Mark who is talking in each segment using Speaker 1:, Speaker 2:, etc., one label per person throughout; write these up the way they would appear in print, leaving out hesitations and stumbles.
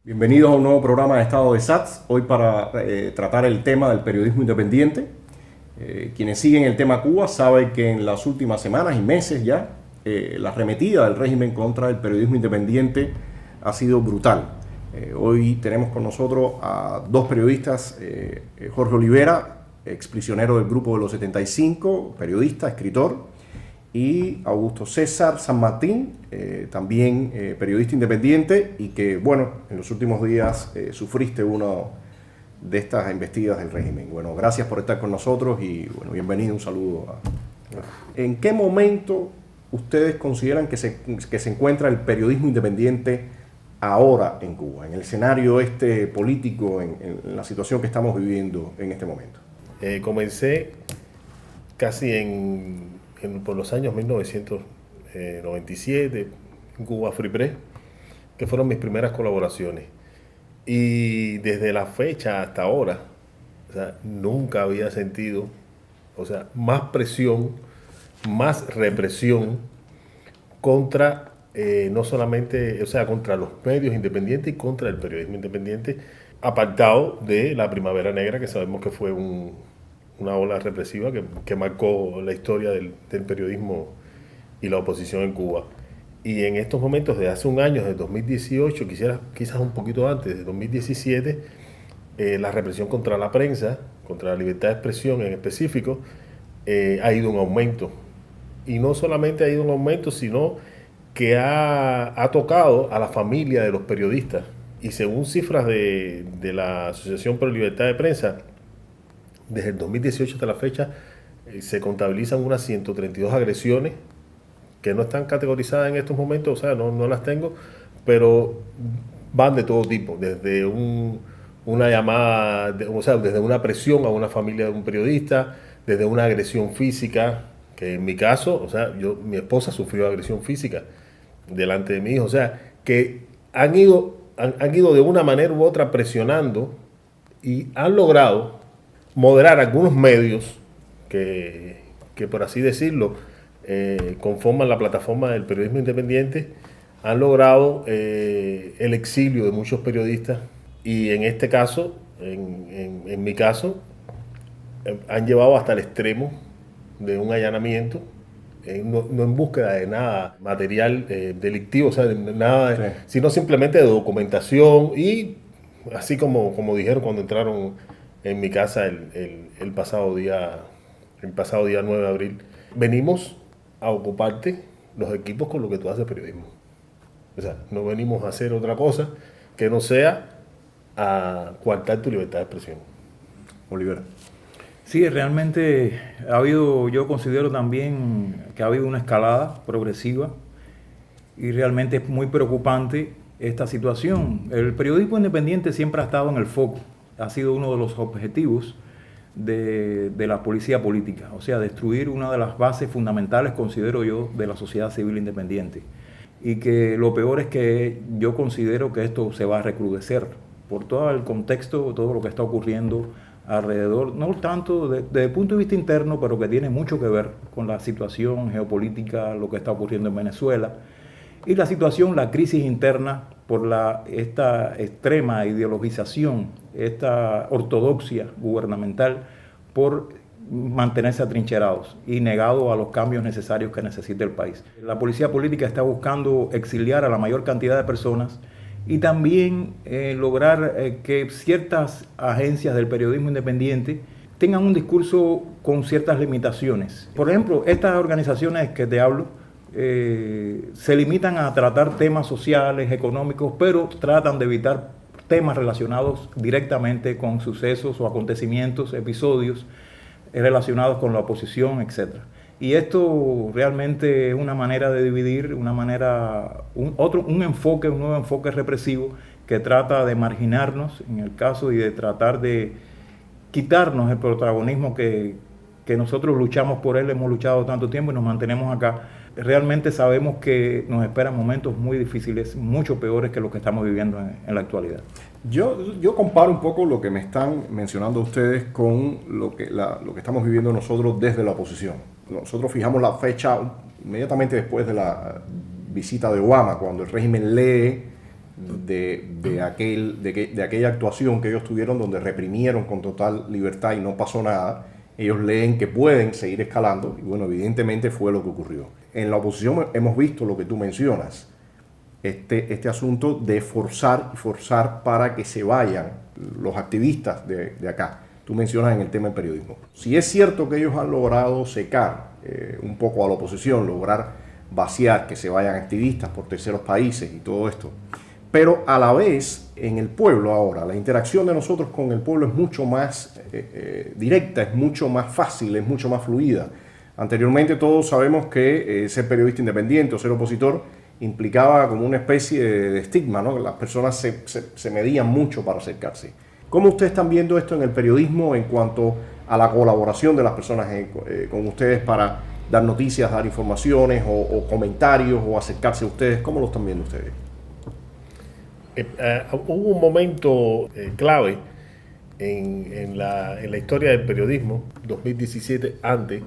Speaker 1: Bienvenidos a un nuevo programa de Estado de SATS, hoy para tratar el tema del periodismo independiente. Quienes siguen el tema Cuba saben que en las últimas semanas y meses ya la arremetida del régimen contra el periodismo independiente ha sido brutal. Hoy tenemos con nosotros a dos periodistas, Jorge Olivera, exprisionero del Grupo de los 75, periodista, escritor, y Augusto César San Martín, también periodista independiente, y que, bueno, en los últimos días sufriste uno de estas embestidas del régimen. Bueno, gracias por estar con nosotros y, bueno, bienvenido, un saludo. ¿En qué momento ustedes consideran que se encuentra el periodismo independiente ahora en Cuba, en el escenario político, en la situación que estamos viviendo en este momento?
Speaker 2: Comencé casi por los años 1997 en Cuba Free Press, que fueron mis primeras colaboraciones. Y desde la fecha hasta ahora, o sea, nunca había sentido, o sea, más presión, más represión contra, no solamente, o sea, contra los medios independientes y contra el periodismo independiente, apartado de la Primavera Negra, que sabemos que fue una ola represiva que marcó la historia del periodismo y la oposición en Cuba. Y en estos momentos, de hace un año, de 2018, quizás un poquito antes, de 2017, la represión contra la prensa, contra la libertad de expresión en específico, ha ido en aumento. Y no solamente ha ido en aumento, sino que ha tocado a la familia de los periodistas. Y según cifras de la Asociación por la Libertad de Prensa, desde el 2018 hasta la fecha se contabilizan unas 132 agresiones que no están categorizadas en estos momentos, o sea, no las tengo, pero van de todo tipo, desde una llamada, o sea, desde una presión a una familia de un periodista, desde una agresión física, que en mi caso, o sea, mi esposa sufrió agresión física delante de mi hijo, o sea, que han ido de una manera u otra presionando y han logrado moderar algunos medios que por así decirlo, conforman la plataforma del periodismo independiente, han logrado el exilio de muchos periodistas y en este caso, en mi caso, han llevado hasta el extremo de un allanamiento, no en búsqueda de nada material delictivo, o sea, de nada, sí, sino simplemente de documentación y así como dijeron cuando entraron en mi casa el pasado día 9 de abril. Venimos a ocuparte los equipos con lo que tú haces periodismo. O sea, no venimos a hacer otra cosa que no sea a coartar tu libertad de expresión.
Speaker 1: Olivera.
Speaker 3: Sí, realmente yo considero también que ha habido una escalada progresiva y realmente es muy preocupante esta situación. El periodismo independiente siempre ha estado en el foco, ha sido uno de los objetivos de la policía política, o sea, destruir una de las bases fundamentales, considero yo, de la sociedad civil independiente. Y que lo peor es que yo considero que esto se va a recrudecer por todo el contexto, todo lo que está ocurriendo alrededor, no tanto desde el punto de vista interno, pero que tiene mucho que ver con la situación geopolítica, lo que está ocurriendo en Venezuela, y la crisis interna por esta extrema ideologización, esta ortodoxia gubernamental por mantenerse atrincherados y negados a los cambios necesarios que necesita el país. La policía política está buscando exiliar a la mayor cantidad de personas y también lograr que ciertas agencias del periodismo independiente tengan un discurso con ciertas limitaciones. Por ejemplo, estas organizaciones que te hablo se limitan a tratar temas sociales, económicos, pero tratan de evitar temas relacionados directamente con sucesos o acontecimientos, episodios relacionados con la oposición, etc. Y esto realmente es una manera de dividir, un nuevo enfoque represivo que trata de marginarnos, en el caso, y de tratar de quitarnos el protagonismo que nosotros luchamos por él, hemos luchado tanto tiempo y nos mantenemos acá. Realmente sabemos que nos esperan momentos muy difíciles, mucho peores que los que estamos viviendo en la actualidad.
Speaker 1: Yo comparo un poco lo que me están mencionando ustedes con lo que estamos viviendo nosotros desde la oposición. Nosotros fijamos la fecha inmediatamente después de la visita de Obama, cuando el régimen lee de aquella actuación que ellos tuvieron donde reprimieron con total libertad y no pasó nada. Ellos leen que pueden seguir escalando y bueno, evidentemente fue lo que ocurrió. En la oposición hemos visto lo que tú mencionas, este asunto de forzar para que se vayan los activistas de acá. Tú mencionas en el tema del periodismo. Si es cierto que ellos han logrado secar un poco a la oposición, lograr vaciar, que se vayan activistas por terceros países y todo esto, pero a la vez en el pueblo ahora, la interacción de nosotros con el pueblo es mucho más directa, es mucho más fácil, es mucho más fluida. Anteriormente todos sabemos que ser periodista independiente o ser opositor implicaba como una especie de estigma, ¿no? Las personas se medían mucho para acercarse. ¿Cómo ustedes están viendo esto en el periodismo en cuanto a la colaboración de las personas con ustedes para dar noticias, dar informaciones o comentarios o acercarse a ustedes? ¿Cómo lo están viendo ustedes?
Speaker 2: Hubo un momento clave en la historia del periodismo, 2017, antes,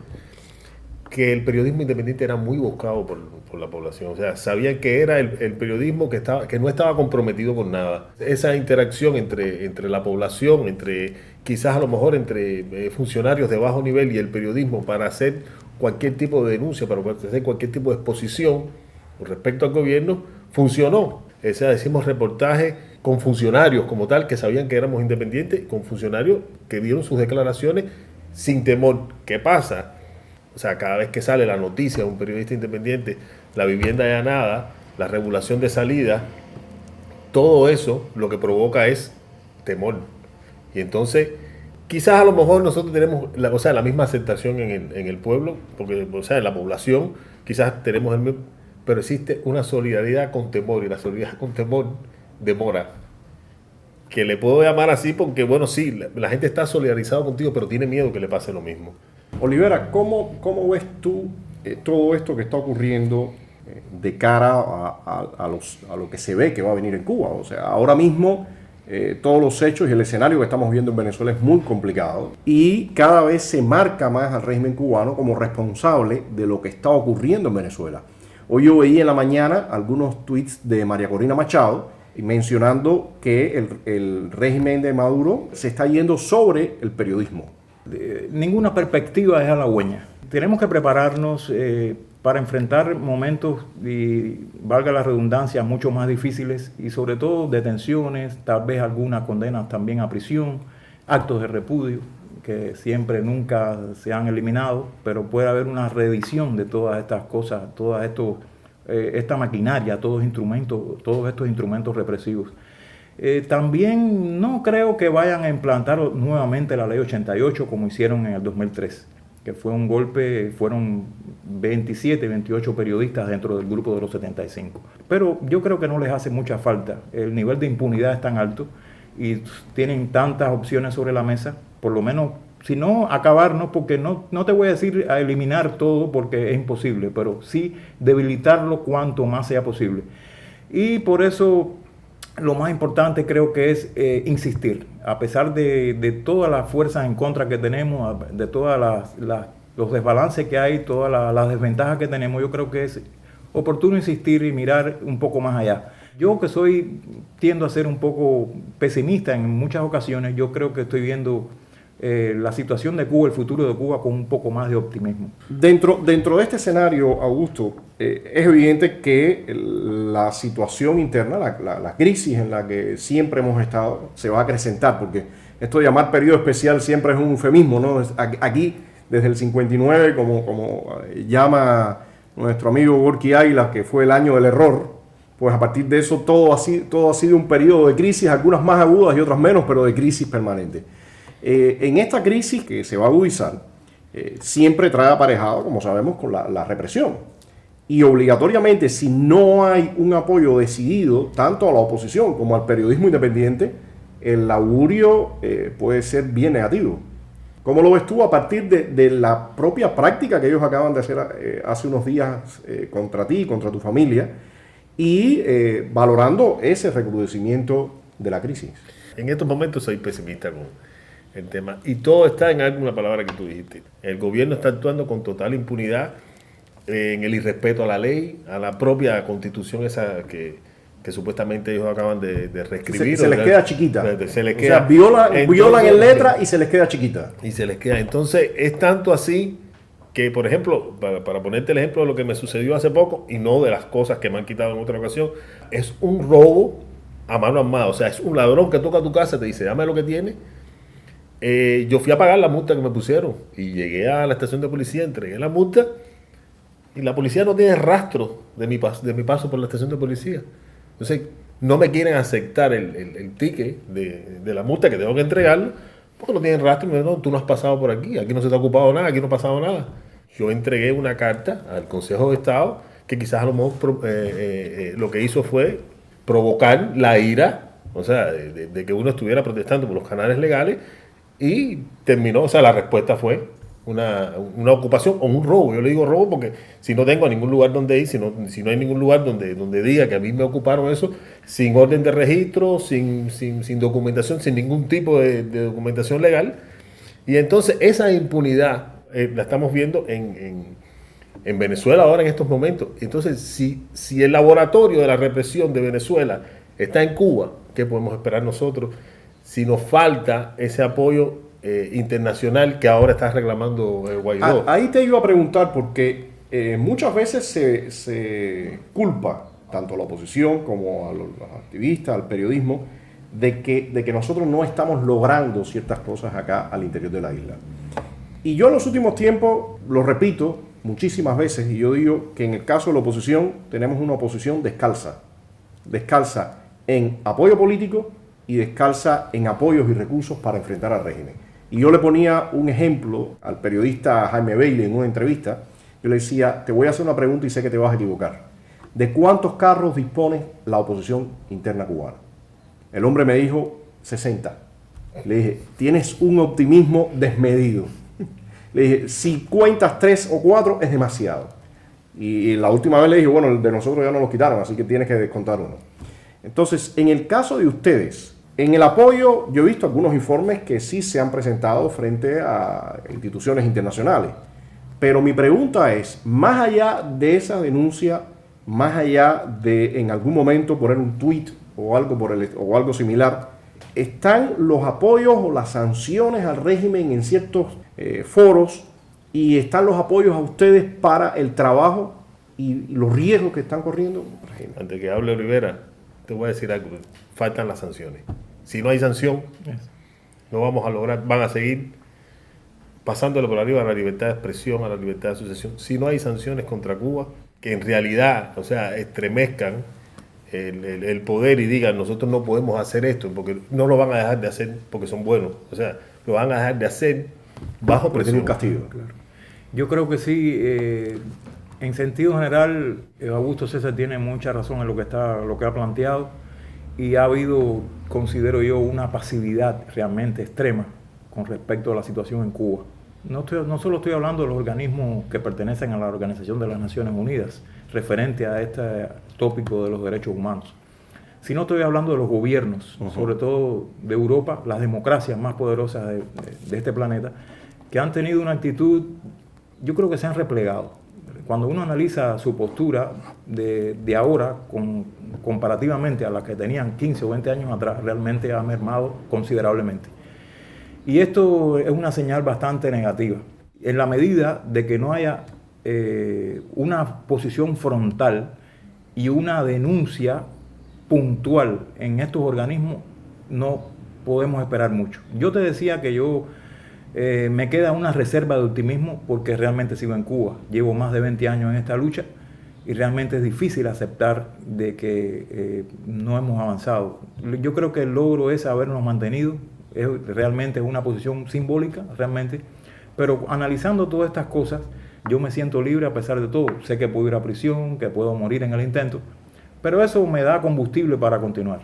Speaker 2: que el periodismo independiente era muy buscado por la población. O sea, sabían que era el periodismo que no estaba comprometido con nada. Esa interacción entre la población, quizás a lo mejor entre funcionarios de bajo nivel y el periodismo para hacer cualquier tipo de denuncia, para hacer cualquier tipo de exposición con respecto al gobierno, funcionó. O sea, decimos reportajes con funcionarios como tal, que sabían que éramos independientes, con funcionarios que dieron sus declaraciones sin temor. ¿Qué pasa? O sea, cada vez que sale la noticia de un periodista independiente, la vivienda allanada, la regulación de salida, todo eso lo que provoca es temor. Y entonces, quizás a lo mejor nosotros tenemos la misma aceptación en el pueblo, porque en la población quizás tenemos el mismo, pero existe una solidaridad con temor, y la solidaridad con temor demora. Que le puedo llamar así porque, bueno, sí, la gente está solidarizada contigo, pero tiene miedo que le pase lo mismo.
Speaker 1: Olivera, ¿cómo ves tú todo esto que está ocurriendo de cara a lo que se ve que va a venir en Cuba? O sea, ahora mismo todos los hechos y el escenario que estamos viendo en Venezuela es muy complicado y cada vez se marca más al régimen cubano como responsable de lo que está ocurriendo en Venezuela. Hoy yo veía en la mañana algunos tweets de María Corina Machado mencionando que el régimen de Maduro se está yendo sobre el periodismo.
Speaker 3: Ninguna perspectiva es halagüeña. Tenemos que prepararnos para enfrentar momentos, y valga la redundancia, mucho más difíciles y sobre todo detenciones, tal vez algunas condenas también a prisión, actos de repudio que siempre nunca se han eliminado, pero puede haber una reedición de todas estas cosas, esta maquinaria, todos estos instrumentos represivos. También no creo que vayan a implantar nuevamente la ley 88 como hicieron en el 2003, que fue un golpe, fueron 27, 28 periodistas dentro del grupo de los 75. Pero yo creo que no les hace mucha falta. El nivel de impunidad es tan alto y tienen tantas opciones sobre la mesa, por lo menos, si no acabarnos, porque no te voy a decir a eliminar todo porque es imposible, pero sí debilitarlo cuanto más sea posible. Y por eso lo más importante creo que es insistir, a pesar de todas las fuerzas en contra que tenemos, de todos los desbalances que hay, todas las desventajas que tenemos, yo creo que es oportuno insistir y mirar un poco más allá. Yo que tiendo a ser un poco pesimista en muchas ocasiones, yo creo que estoy viendo la situación de Cuba, el futuro de Cuba con un poco más de optimismo.
Speaker 1: Dentro de este escenario, Augusto, es evidente que la situación interna, la crisis en la que siempre hemos estado, se va a acrecentar, porque esto de llamar periodo especial siempre es un eufemismo, ¿no? Aquí, desde el 59, como llama nuestro amigo Gorky Águila, que fue el año del error, pues a partir de eso todo ha sido un periodo de crisis, algunas más agudas y otras menos, pero de crisis permanente. En esta crisis que se va a agudizar, siempre trae aparejado, como sabemos, con la represión. Y obligatoriamente, si no hay un apoyo decidido tanto a la oposición como al periodismo independiente, el augurio puede ser bien negativo. ¿Cómo lo ves tú a partir de la propia práctica que ellos acaban de hacer hace unos días contra ti, contra tu familia, y valorando ese recrudecimiento de la crisis?
Speaker 2: En estos momentos soy pesimista con el tema. Y todo está en alguna palabra que tú dijiste. El gobierno está actuando con total impunidad, en el irrespeto a la ley, a la propia constitución esa que que supuestamente ellos acaban de reescribir.
Speaker 1: Se les queda chiquita.
Speaker 2: Se les
Speaker 1: O
Speaker 2: queda.
Speaker 1: sea, violan en letra y se les queda chiquita.
Speaker 2: Y se les queda. Entonces, es tanto así que, por ejemplo, para ponerte el ejemplo de lo que me sucedió hace poco, y no de las cosas que me han quitado en otra ocasión, es un robo a mano armada. O sea, es un ladrón que toca a tu casa, te dice, dame lo que tiene. Yo fui a pagar la multa que me pusieron y llegué a la estación de policía, entregué la multa y la policía no tiene rastro de mi paso por la estación de policía. Entonces, no me quieren aceptar el ticket de la multa que tengo que entregarlo porque no tienen rastro. Y me dicen, no, tú no has pasado por aquí no se te ha ocupado nada, aquí no ha pasado nada. Yo entregué una carta al Consejo de Estado que quizás a lo mejor lo que hizo fue provocar la ira, o sea, de que uno estuviera protestando por los canales legales, y terminó, o sea, la respuesta fue una ocupación o un robo. Yo le digo robo porque si no tengo a ningún lugar donde ir, si no hay ningún lugar donde diga que a mí me ocuparon eso, sin orden de registro, sin documentación, sin ningún tipo de documentación legal. Y entonces esa impunidad la estamos viendo en Venezuela ahora en estos momentos. Entonces, si el laboratorio de la represión de Venezuela está en Cuba, ¿qué podemos esperar nosotros si nos falta ese apoyo internacional que ahora está reclamando Guaidó?
Speaker 1: Ahí te iba a preguntar porque muchas veces se culpa tanto a la oposición como a los activistas, al periodismo, de que nosotros no estamos logrando ciertas cosas acá al interior de la isla. Y yo en los últimos tiempos, lo repito muchísimas veces, y yo digo que en el caso de la oposición tenemos una oposición descalza en apoyo político y descalza en apoyos y recursos para enfrentar al régimen. Y yo le ponía un ejemplo al periodista Jaime Bailey en una entrevista. Yo le decía, te voy a hacer una pregunta y sé que te vas a equivocar. ¿De cuántos carros dispone la oposición interna cubana? El hombre me dijo 60. Le dije, tienes un optimismo desmedido. Le dije, si cuentas 3 o 4 es demasiado. Y la última vez le dije, bueno, el de nosotros ya no lo quitaron, así que tienes que descontar uno. Entonces, en el caso de ustedes, en el apoyo, yo he visto algunos informes que sí se han presentado frente a instituciones internacionales. Pero mi pregunta es, más allá de esa denuncia, más allá de en algún momento poner un tuit o algo similar, ¿están los apoyos o las sanciones al régimen en ciertos foros y están los apoyos a ustedes para el trabajo y los riesgos que están corriendo?
Speaker 2: Antes que hable Olivera, te voy a decir algo, faltan las sanciones. Si no hay sanción, no vamos a lograr, van a seguir pasándole por arriba a la libertad de expresión, a la libertad de asociación. Si no hay sanciones contra Cuba, que en realidad, o sea, estremezcan el poder y digan, nosotros no podemos hacer esto, porque no lo van a dejar de hacer porque son buenos. O sea, lo van a dejar de hacer bajo presión.
Speaker 1: Un castigo.
Speaker 3: Claro. Yo creo que sí, en sentido general, Augusto César tiene mucha razón en lo que ha planteado, y ha habido, considero yo, una pasividad realmente extrema con respecto a la situación en Cuba. No solo estoy hablando de los organismos que pertenecen a la Organización de las Naciones Unidas, referente a este tópico de los derechos humanos, sino estoy hablando de los gobiernos, sobre todo de Europa, las democracias más poderosas de este planeta, que han tenido una actitud, yo creo que se han replegado. Cuando uno analiza su postura de ahora, comparativamente a la que tenían 15 o 20 años atrás, realmente ha mermado considerablemente. Y esto es una señal bastante negativa, en la medida de que no haya una posición frontal y una denuncia puntual en estos organismos, no podemos esperar mucho. Yo te decía que yo me queda una reserva de optimismo porque realmente sigo en Cuba. Llevo más de 20 años en esta lucha y realmente es difícil aceptar de que no hemos avanzado. Yo creo que el logro es habernos mantenido. Es realmente una posición simbólica, realmente. Pero analizando todas estas cosas, yo me siento libre a pesar de todo. Sé que puedo ir a prisión, que puedo morir en el intento, pero eso me da combustible para continuar.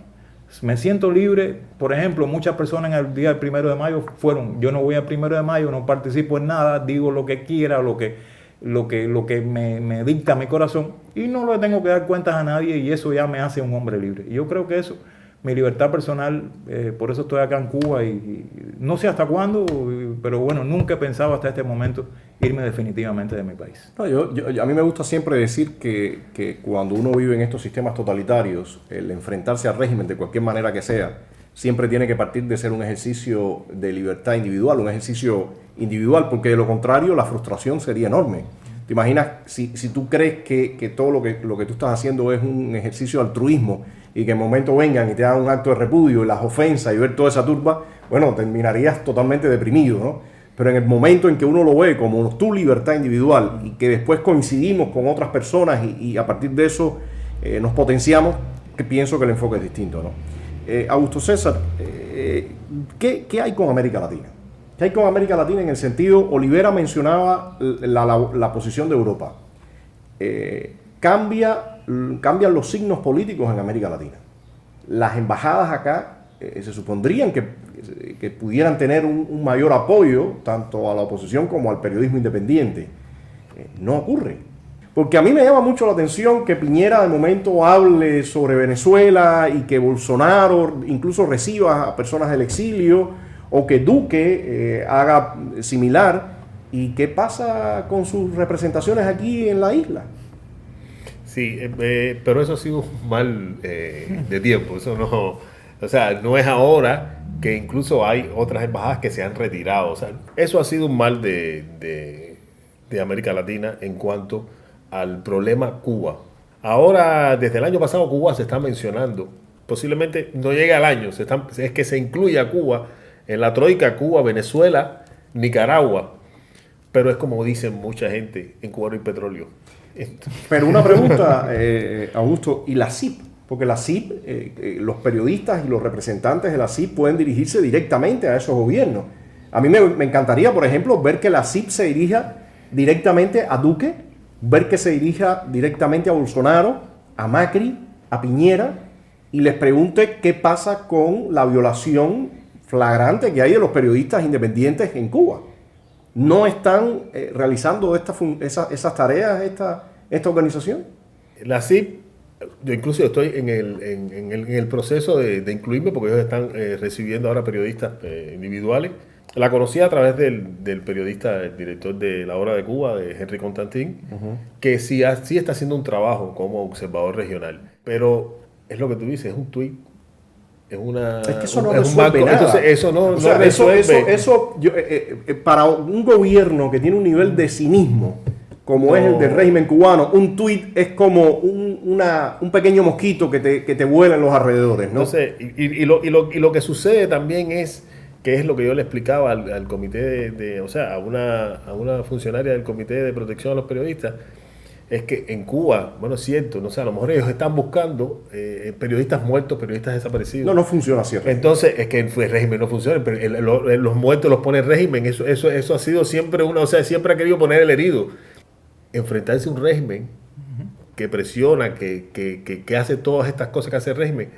Speaker 3: Me siento libre. Por ejemplo, muchas personas en el día del 1 de mayo fueron, yo no voy al 1 de mayo, no participo en nada, digo lo que quiera, lo que me dicta mi corazón, y no le tengo que dar cuentas a nadie, y eso ya me hace un hombre libre. Y yo creo que eso mi libertad personal, por eso estoy acá en Cuba y no sé hasta cuándo, pero bueno, nunca he pensado hasta este momento irme definitivamente de mi país.
Speaker 1: No, a mí me gusta siempre decir que cuando uno vive en estos sistemas totalitarios, el enfrentarse al régimen de cualquier manera que sea, siempre tiene que partir de ser un ejercicio de libertad individual, un ejercicio individual, porque de lo contrario la frustración sería enorme. ¿Te imaginas si tú crees que todo lo que tú estás haciendo es un ejercicio de altruismo y que en momento vengan y te hagan un acto de repudio y las ofensas y ver toda esa turba? Bueno, terminarías totalmente deprimido, ¿no? Pero en el momento en que uno lo ve como tu libertad individual y que después coincidimos con otras personas y a partir de eso nos potenciamos, que pienso que el enfoque es distinto, ¿no? Augusto César, ¿qué hay con América Latina? ¿Qué hay con América Latina en el sentido? Olivera mencionaba la posición de Europa. Cambian los signos políticos en América Latina. Las embajadas acá se supondrían que pudieran tener un mayor apoyo tanto a la oposición como al periodismo independiente. No ocurre. Porque a mí me llama mucho la atención que Piñera de momento hable sobre Venezuela y que Bolsonaro incluso reciba a personas del exilio o que Duque haga similar. ¿Y qué pasa con sus representaciones aquí en la isla?
Speaker 2: Sí, pero eso ha sido un mal de tiempo. Eso no, o sea, no es ahora que incluso hay otras embajadas que se han retirado. O sea, eso ha sido un mal de América Latina en cuanto al problema Cuba. Ahora, desde el año pasado, Cuba se está mencionando. Posiblemente no llegue al año. Es que se incluye a Cuba en la troika: Cuba, Venezuela, Nicaragua. Pero es como dicen mucha gente, en Cuba no hay petróleo.
Speaker 1: Pero una pregunta, Augusto, ¿y la CIP? Porque la CIP, los periodistas y los representantes de la CIP pueden dirigirse directamente a esos gobiernos. A mí me encantaría, por ejemplo, ver que la CIP se dirija directamente a Duque, ver que se dirija directamente a Bolsonaro, a Macri, a Piñera, y les pregunte qué pasa con la violación flagrante que hay de los periodistas independientes en Cuba. ¿No están realizando esas tareas esta organización?
Speaker 2: La CIP, yo incluso estoy en el proceso de incluirme, porque ellos están recibiendo ahora periodistas individuales. La conocí a través del periodista, el director de La Hora de Cuba, de Henry Constantin, que sí está haciendo un trabajo como observador regional. Pero es lo que tú dices, es un tuit. Es que eso no resuelve nada. Entonces, eso no resuelve.
Speaker 1: Para un gobierno que tiene un nivel de cinismo como es el del régimen cubano, un tuit es como un pequeño mosquito que te vuela en los alrededores, ¿no?
Speaker 2: Entonces, y lo que sucede también es que es lo que yo le explicaba al comité o sea, a una funcionaria del Comité de Protección a los Periodistas, es que en Cuba, bueno, es cierto, no sé, a lo mejor ellos están buscando periodistas muertos, periodistas desaparecidos.
Speaker 1: No funciona así.
Speaker 2: Entonces, es que el régimen no funciona, pero los muertos los pone el régimen, eso ha sido siempre o sea, siempre ha querido poner el herido. Enfrentarse a un régimen que presiona, que hace todas estas cosas que hace el régimen,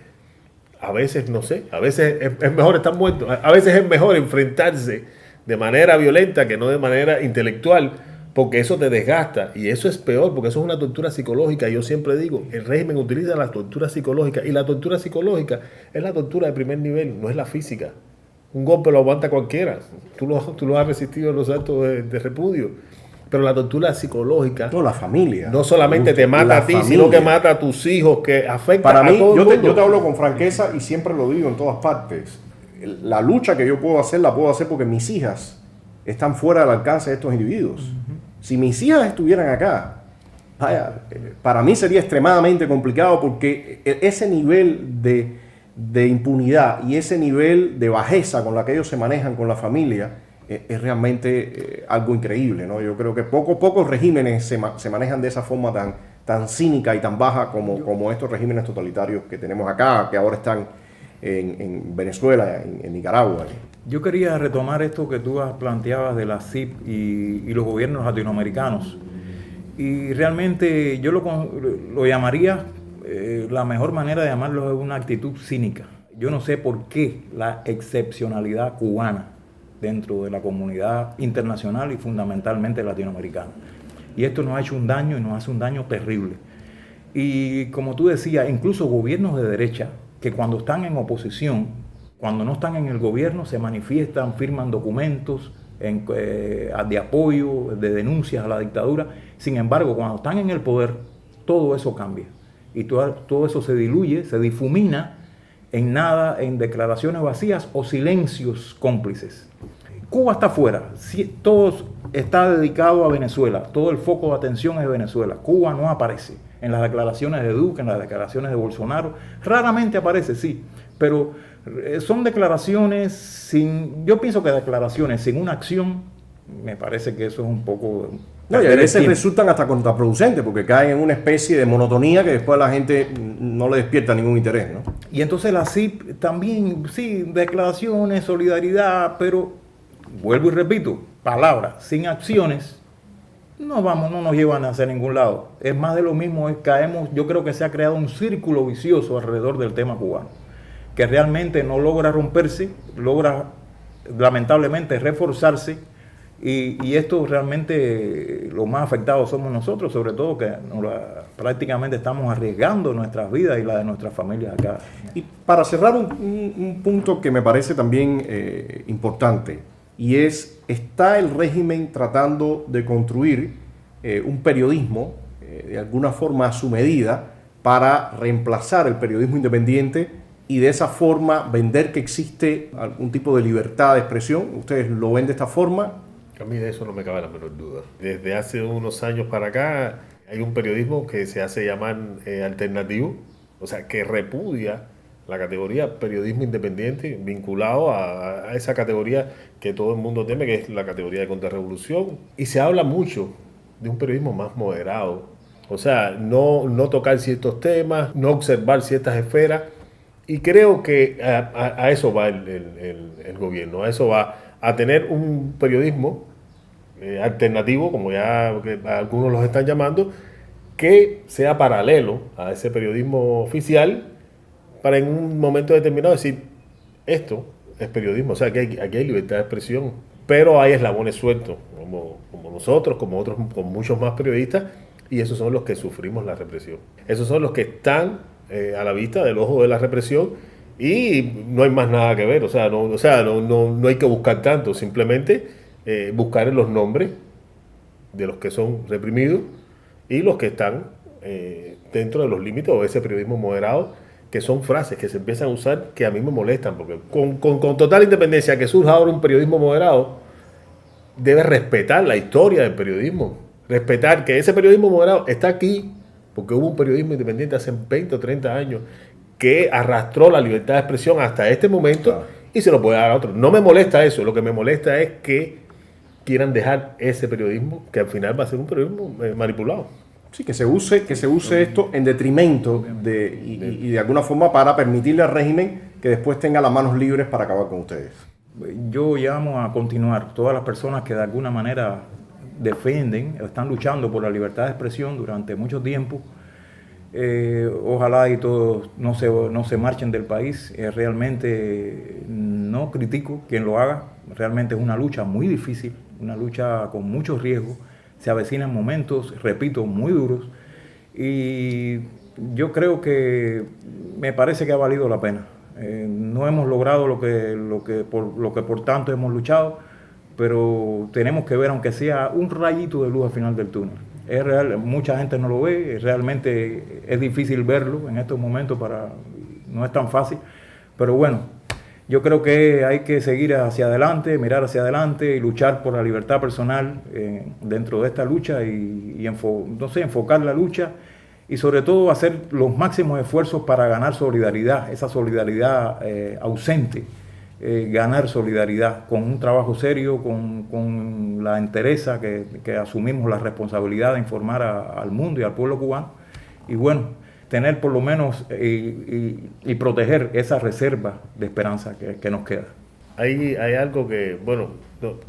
Speaker 2: a veces, no sé, a veces es mejor estar muerto, a veces es mejor enfrentarse de manera violenta que no de manera intelectual, porque eso te desgasta y eso es peor, porque eso es una tortura psicológica. Yo siempre digo, el régimen utiliza la tortura psicológica y la tortura psicológica es la tortura de primer nivel, no es la física. Un golpe lo aguanta cualquiera, tú lo has resistido en los actos de repudio, pero la tortura psicológica,
Speaker 1: no, la familia,
Speaker 2: no solamente te mata a ti, sino que mata a tus hijos, que afecta
Speaker 1: a todo el mundo. Yo te hablo con franqueza y siempre lo digo en todas partes. La lucha que yo puedo hacer, la puedo hacer porque mis hijas están fuera del alcance de estos individuos. Si mis hijas estuvieran acá, vaya, para mí sería extremadamente complicado, porque ese nivel de impunidad y ese nivel de bajeza con la que ellos se manejan con la familia es realmente algo increíble, ¿no? Yo creo que pocos regímenes se manejan de esa forma tan cínica y tan baja como estos regímenes totalitarios que tenemos acá, que ahora están en Venezuela, en Nicaragua.
Speaker 3: Yo quería retomar esto que tú planteabas de la CIP y los gobiernos latinoamericanos. Y realmente yo lo llamaría, la mejor manera de llamarlo es una actitud cínica. Yo no sé por qué la excepcionalidad cubana dentro de la comunidad internacional y fundamentalmente latinoamericana. Y esto nos ha hecho un daño y nos hace un daño terrible. Y como tú decías, incluso gobiernos de derecha que cuando están en oposición, cuando no están en el gobierno, se manifiestan, firman documentos de apoyo, de denuncias a la dictadura. Sin embargo, cuando están en el poder, todo eso cambia. Y todo eso se diluye, se difumina en nada, en declaraciones vacías o silencios cómplices. Cuba está fuera, todo está dedicado a Venezuela, todo el foco de atención es Venezuela. Cuba no aparece en las declaraciones de Duque, en las declaraciones de Bolsonaro. Raramente aparece, sí, pero son declaraciones yo pienso que declaraciones sin una acción, me parece que eso es un poco...
Speaker 1: No, y a veces resultan hasta contraproducentes porque caen en una especie de monotonía que después a la gente no le despierta ningún interés, ¿no?
Speaker 3: Y entonces la CIP también, sí, declaraciones, solidaridad, pero vuelvo y repito, palabras sin acciones no nos llevan a hacer ningún lado. Es más de lo mismo, yo creo que se ha creado un círculo vicioso alrededor del tema cubano, que realmente no logra romperse, logra lamentablemente reforzarse. Y esto realmente los más afectados somos nosotros, sobre todo que prácticamente estamos arriesgando nuestras vidas y la de nuestras familias acá.
Speaker 1: Y para cerrar un punto que me parece también importante, y ¿está el régimen tratando de construir un periodismo de alguna forma a su medida para reemplazar el periodismo independiente y de esa forma vender que existe algún tipo de libertad de expresión? ¿Ustedes lo ven de esta forma?
Speaker 2: A mí de eso no me cabe la menor duda. Desde hace unos años para acá hay un periodismo que se hace llamar alternativo, o sea, que repudia la categoría periodismo independiente vinculado a esa categoría que todo el mundo teme, que es la categoría de contrarrevolución. Y se habla mucho de un periodismo más moderado, o sea, no tocar ciertos temas, no observar ciertas esferas. Y creo que a eso va el gobierno, a eso va a tener un periodismo alternativo, como ya que algunos los están llamando, que sea paralelo a ese periodismo oficial, para en un momento determinado decir, esto es periodismo, o sea, que aquí hay libertad de expresión, pero hay eslabones sueltos, como nosotros, como otros, con muchos más periodistas, y esos son los que sufrimos la represión. Esos son los que están a la vista del ojo de la represión, y no hay más nada que ver, no hay que buscar tanto, simplemente buscar en los nombres de los que son reprimidos y los que están dentro de los límites de ese periodismo moderado, que son frases que se empiezan a usar que a mí me molestan, porque con total independencia que surja ahora un periodismo moderado, debe respetar la historia del periodismo, respetar que ese periodismo moderado está aquí porque hubo un periodismo independiente hace 20 o 30 años que arrastró la libertad de expresión hasta este momento, claro, y se lo puede dar a otro. No me molesta eso, lo que me molesta es que quieran dejar ese periodismo, que al final va a ser un periodismo manipulado.
Speaker 1: Sí, que se use esto en detrimento y de alguna forma para permitirle al régimen que después tenga las manos libres para acabar con ustedes.
Speaker 3: Yo llamo a continuar todas las personas que de alguna manera defienden, están luchando por la libertad de expresión durante mucho tiempo. Ojalá y todos no se marchen del país. Realmente no critico quien lo haga. Realmente es una lucha muy difícil, una lucha con muchos riesgos. Se avecinan momentos, repito, muy duros. Y yo creo que me parece que ha valido la pena. No hemos logrado lo que por tanto hemos luchado, pero tenemos que ver, aunque sea un rayito de luz al final del túnel. Es real, mucha gente no lo ve, realmente es difícil verlo en estos momentos, no es tan fácil, pero bueno, yo creo que hay que seguir hacia adelante, mirar hacia adelante y luchar por la libertad personal dentro de esta lucha y enfocar la lucha y sobre todo hacer los máximos esfuerzos para ganar solidaridad, esa solidaridad ausente. Ganar solidaridad con un trabajo serio, con la entereza que asumimos la responsabilidad de informar al mundo y al pueblo cubano, y bueno, tener por lo menos y proteger esa reserva de esperanza que nos queda.
Speaker 2: Hay algo que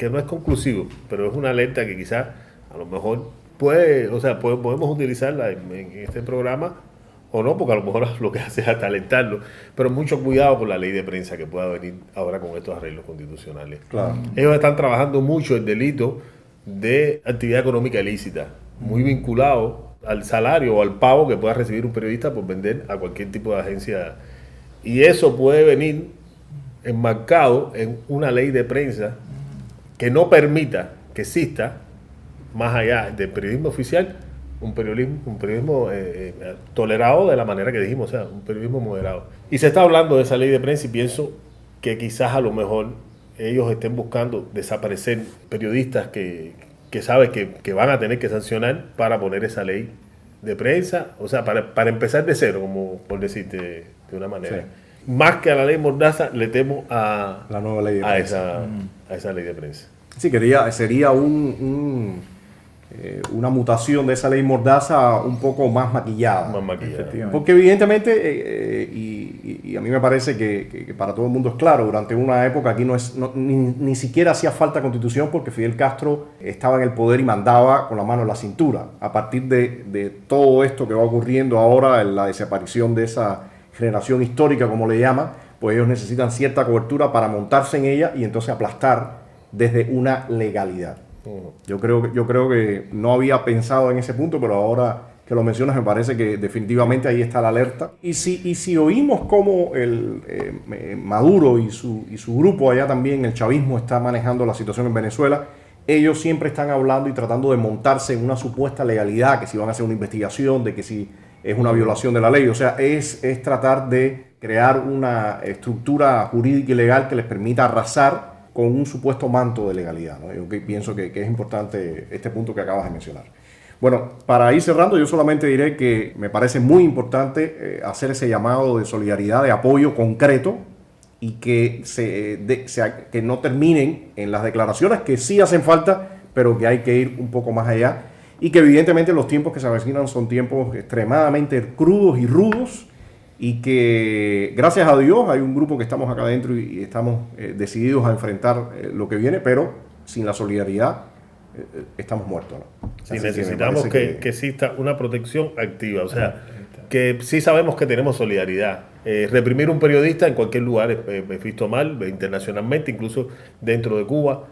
Speaker 2: no es conclusivo, pero es una alerta que quizás a lo mejor podemos utilizarla en este programa, o no, porque a lo mejor lo que hace es atalentarlo, pero mucho cuidado con la ley de prensa que pueda venir ahora con estos arreglos constitucionales.
Speaker 1: Claro.
Speaker 2: Ellos están trabajando mucho el delito de actividad económica ilícita, muy vinculado al salario o al pago que pueda recibir un periodista por vender a cualquier tipo de agencia Y eso puede venir enmarcado en una ley de prensa que no permita que exista, más allá del periodismo oficial, un periodismo tolerado de la manera que dijimos, o sea, un periodismo moderado. Y se está hablando de esa ley de prensa y pienso que quizás a lo mejor ellos estén buscando desaparecer periodistas que saben que van a tener que sancionar para poner esa ley de prensa, o sea, para empezar de cero, como por decirte de una manera. Sí. Más que a la ley Mordaza, le temo a
Speaker 1: la nueva ley de prensa.
Speaker 2: A esa ley de prensa.
Speaker 1: Sí, sería una mutación de esa ley Mordaza un poco más maquillada.
Speaker 2: Más maquillada.
Speaker 1: Porque evidentemente, y a mí me parece que para todo el mundo es claro, durante una época aquí ni siquiera hacía falta constitución porque Fidel Castro estaba en el poder y mandaba con la mano en la cintura. A partir de todo esto que va ocurriendo ahora, en la desaparición de esa generación histórica, como le llaman, pues ellos necesitan cierta cobertura para montarse en ella y entonces aplastar desde una legalidad. Yo creo que no había pensado en ese punto, pero ahora que lo mencionas me parece que definitivamente ahí está la alerta. Y si oímos cómo Maduro y su grupo allá también, el chavismo, está manejando la situación en Venezuela, ellos siempre están hablando y tratando de montarse en una supuesta legalidad, que si van a hacer una investigación, de que si es una violación de la ley. O sea, es tratar de crear una estructura jurídica y legal que les permita arrasar con un supuesto manto de legalidad, ¿no? Yo pienso que es importante este punto que acabas de mencionar. Bueno, para ir cerrando, yo solamente diré que me parece muy importante hacer ese llamado de solidaridad, de apoyo concreto, y que que no terminen en las declaraciones que sí hacen falta, pero que hay que ir un poco más allá, y que evidentemente los tiempos que se avecinan son tiempos extremadamente crudos y rudos, y que gracias a Dios hay un grupo que estamos acá adentro y estamos decididos a enfrentar lo que viene, pero sin la solidaridad estamos muertos, ¿no?
Speaker 2: Sí, necesitamos que exista una protección activa, o sea, que sí sabemos que tenemos solidaridad. Reprimir un periodista en cualquier lugar es visto mal, internacionalmente, incluso dentro de Cuba,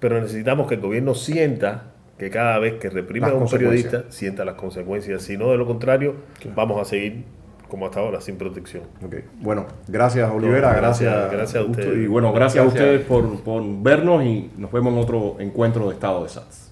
Speaker 2: pero necesitamos que el gobierno sienta que cada vez que reprime a un periodista, sienta las consecuencias, si no, de lo contrario, vamos a seguir como hasta ahora, sin protección.
Speaker 1: Okay. Bueno, gracias Olivera, gracias
Speaker 2: a ustedes.
Speaker 1: Y bueno, gracias a ustedes por vernos y nos vemos en otro encuentro de Estado de SATS.